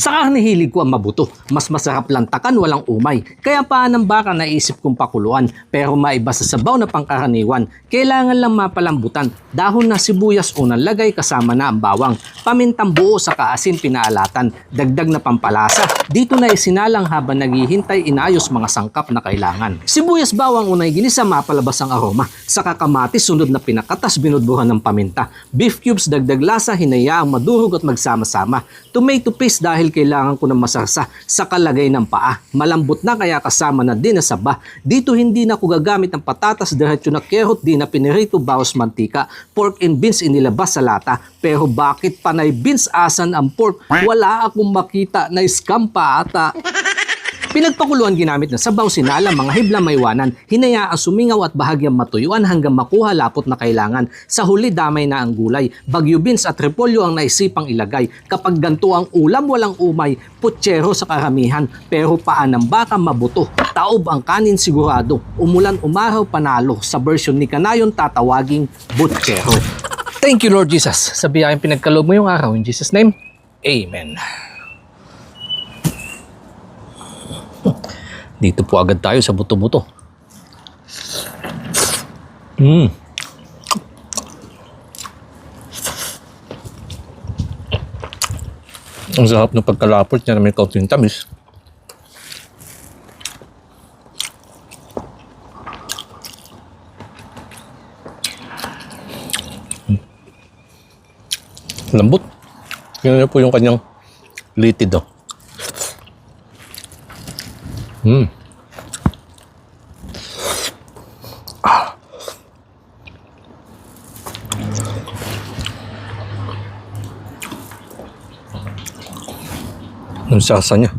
Sa karne hilig ko ang mabuto. Mas masarap lantakan walang umay. Kaya paan ng baka naisip kong pakuluan. Pero maiba sa sabaw na pangkaraniwan. Kailangan lang mapalambutan. Dahon na sibuyas unang lagay kasama na ang bawang. Pamintang buo sa kaasin pinaalatan. Dagdag na pampalasa. Dito na isinalang habang naghihintay inayos mga sangkap na kailangan. Sibuyas bawang unay ginisa mapalabas ang aroma. Sa kamatis sunod na pinakatas binudbuhan ng paminta. Beef cubes dagdag lasa hinayaang madurog at magsama-sama. Tomato paste dahil kailangan ko ng masarsa sa kalagay ng paa. Malambot na kaya kasama na din na saba. Dito hindi na ako gagamit ng patatas, diretso na kerot, di na pinirito, bawas mantika. Pork and beans inilabas sa lata. Pero bakit panay beans asan ang pork? Wala akong makita na scam pa ata. Pinagpakuluan ginamit na sabaw, sinala, mga hibla maiwanan, hinayaang sumingaw at bahagyang matuyuan hanggang makuha lapot na kailangan. Sa huli damay na ang gulay, bagyo beans at repolyo ang naisipang ilagay. Kapag ganto ang ulam walang umay, putsero sa karamihan, pero paan ng baka mabuto. Taob ang kanin sigurado, umulan umaraw panalo, sa version ni Kanayon tatawaging butsero. Thank you Lord Jesus, sa biyayang pinagkaloob mo yung araw. In Jesus' name, Amen. Dito po agad tayo sa buto-buto. Ang sarap ng pagkalapot niya na may kaunting tamis. Lambot. Yan po yung kanyang litid. Ang sasa niya.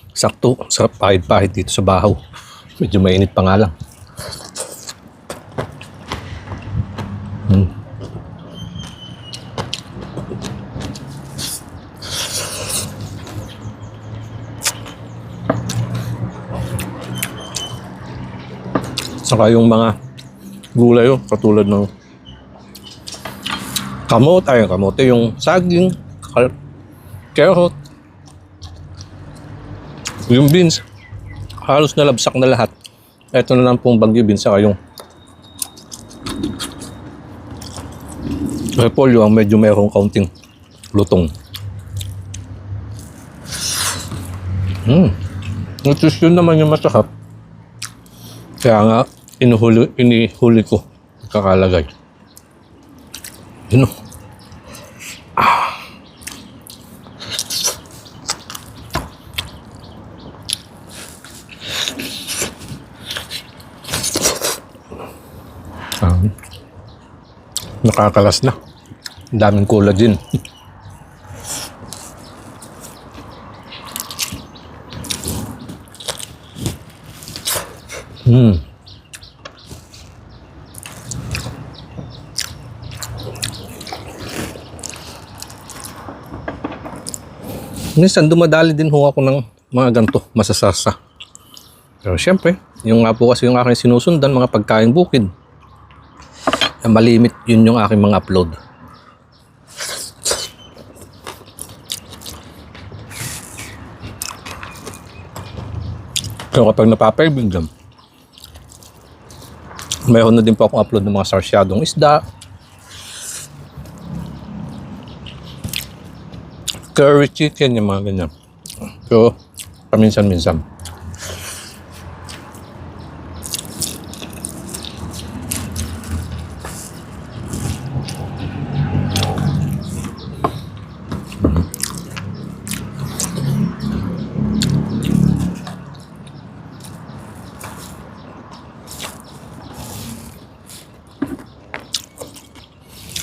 Sakto. Sarap pahit-pahit dito sa bahaw. Medyo mainit pa nga lang. Saka yung mga gulay katulad ng kamote, yung saging, carrot, yung beans, halos nalabsak na lahat. Ito na lang pong bagyo beans, saka yung repolyo ang medyo mayroong kaunting lutong. Nutrition naman yung masakap. Kaya nga, inihuli ko kakalagay. Yun o. Nakakalas na. Ang daming collagen. Minsan dumadali din ho ako ng mga ganito, masasarsa. Pero syempre, yung nga po kasi yung aking sinusundan, mga pagkain bukid. Malimit yun yung aking mga upload. Pero kapag napapaibigam, mayroon na din po akong upload ng mga sarsyadong isda, curry chicken, yung mga ganyan. So, paminsan-minsan.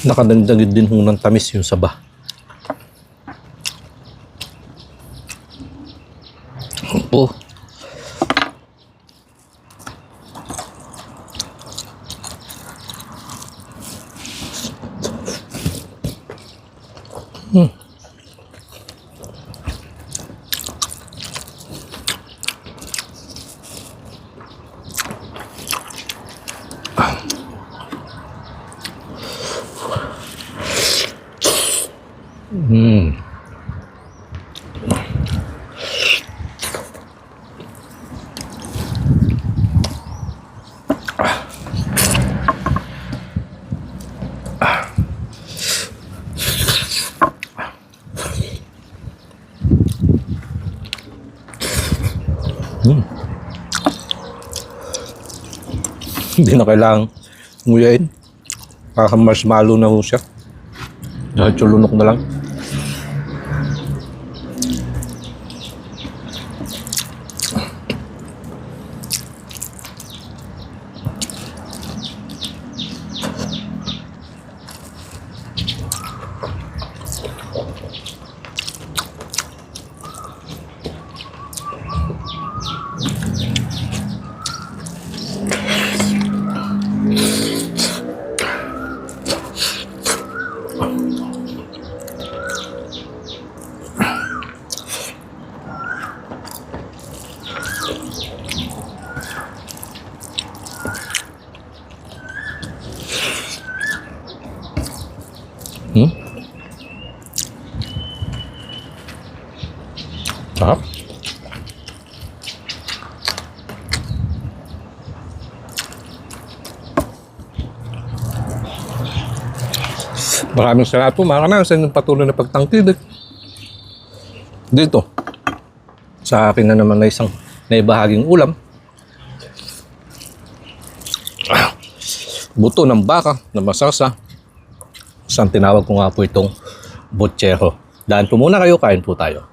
Nakadagdag din ho ng tamis yung saba. Opo. Hindi na kailangang nguyain. Marshmallow na ho siya. Dahil chulunok na lang. Sarap. Maraming salamat po mga kanang sa inyong patuloy na pagtangkid dito sa akin na naman na isang naibahaging ulam. Buto ng baka na masarsa. Isang tinawag ko nga po itong butchero. Daan po muna kayo, kain po tayo.